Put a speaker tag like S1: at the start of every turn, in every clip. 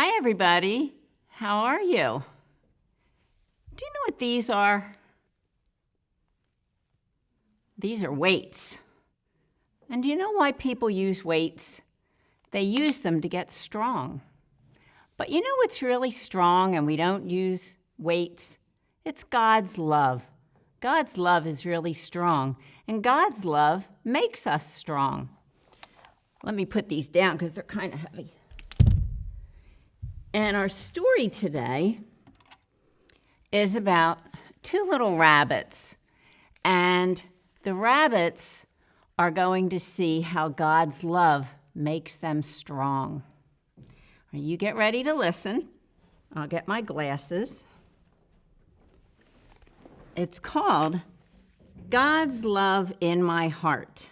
S1: Hi, everybody. How are you? Do you know what these are? These are weights. And do you know why people use weights? They use them to get strong. But you know what's really strong and we don't use weights? It's God's love. God's love is really strong, and God's love makes us strong. Let me put these down because they're kind of heavy. And our story today is about two little rabbits. And the rabbits are going to see how God's love makes them strong. You get ready to listen. I'll get my glasses. It's called God's Love in My Heart.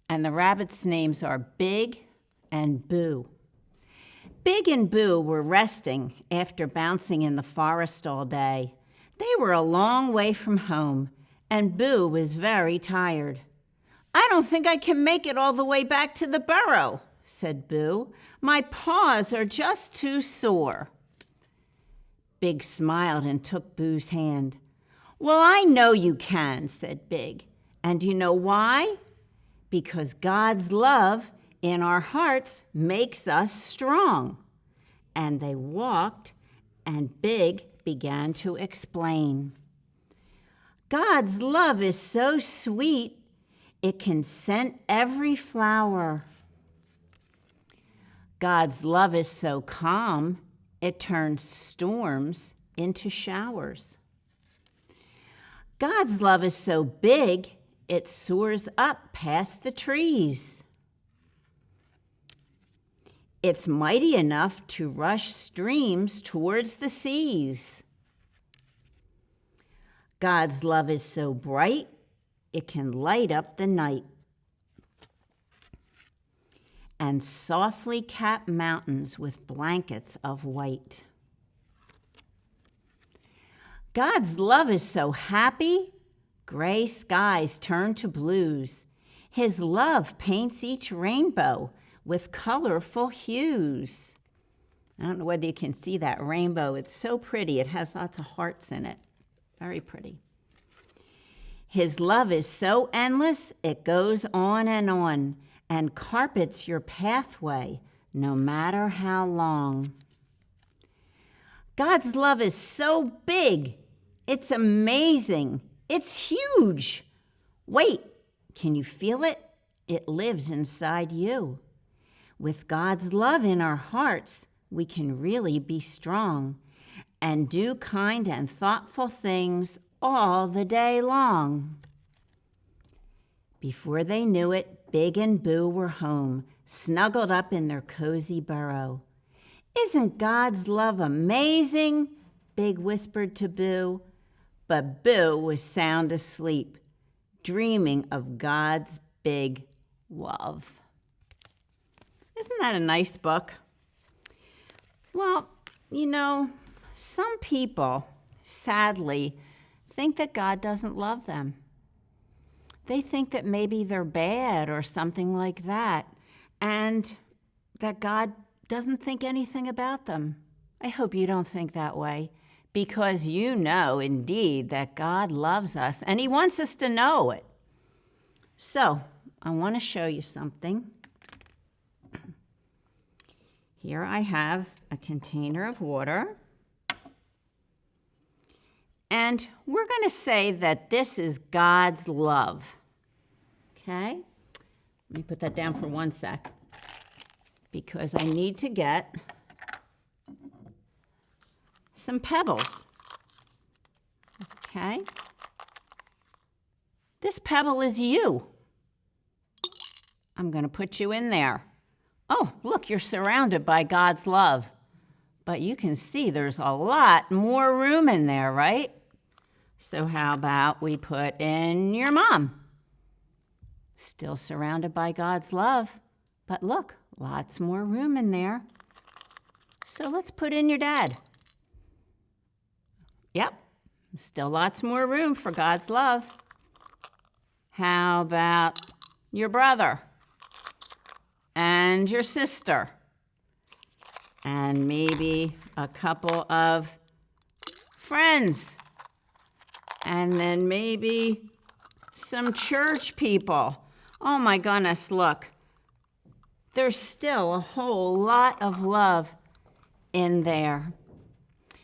S1: And the rabbits' names are Big and Boo. Big and Boo were resting after bouncing in the forest all day. They were a long way from home, and Boo was very tired. "I don't think I can make it all the way back to the burrow," said Boo. "My paws are just too sore." Big smiled and took Boo's hand. "Well, I know you can," said Big. "And do you know why? Because God's love in our hearts makes us strong." And they walked, and Big began to explain. God's love is so sweet, it can scent every flower. God's love is so calm, it turns storms into showers. God's love is so big, it soars up past the trees. It's mighty enough to rush streams towards the seas. God's love is so bright, it can light up the night and softly cap mountains with blankets of white. God's love is so happy, gray skies turn to blues. His love paints each rainbow with colorful hues. I don't know whether you can see that rainbow. It's so pretty. It has lots of hearts in it. Very pretty. His love is so endless, it goes on and carpets your pathway, no matter how long. God's love is so big, it's amazing, it's huge. Wait, can you feel it? It lives inside you. With God's love in our hearts, we can really be strong and do kind and thoughtful things all the day long. Before they knew it, Big and Boo were home, snuggled up in their cozy burrow. "Isn't God's love amazing?" Big whispered to Boo. But Boo was sound asleep, dreaming of God's big love. Isn't that a nice book? Well, you know, some people, sadly, think that God doesn't love them. They think that maybe they're bad or something like that, and that God doesn't think anything about them. I hope you don't think that way, because you know, indeed, that God loves us, and He wants us to know it. So, I want to show you something. Here I have a container of water. And we're going to say that this is God's love. Okay? Let me put that down for 1 sec, because I need to get some pebbles. Okay? This pebble is you. I'm going to put you in there. Oh, look, you're surrounded by God's love. But you can see there's a lot more room in there, right? So how about we put in your mom? Still surrounded by God's love. But look, lots more room in there. So let's put in your dad. Yep, still lots more room for God's love. How about your brother? and your sister, and maybe a couple of friends, and then maybe some church people. Oh my goodness, look. There's still a whole lot of love in there.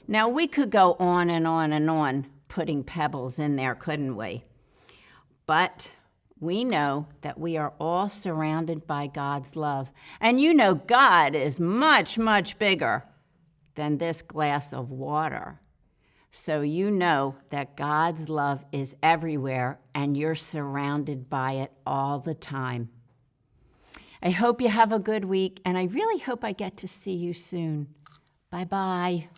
S1: Now, we could go on and on and on putting pebbles in there, couldn't we? But we know that we are all surrounded by God's love. And you know God is much, much bigger than this glass of water. So you know that God's love is everywhere and you're surrounded by it all the time. I hope you have a good week, and I really hope I get to see you soon. Bye-bye.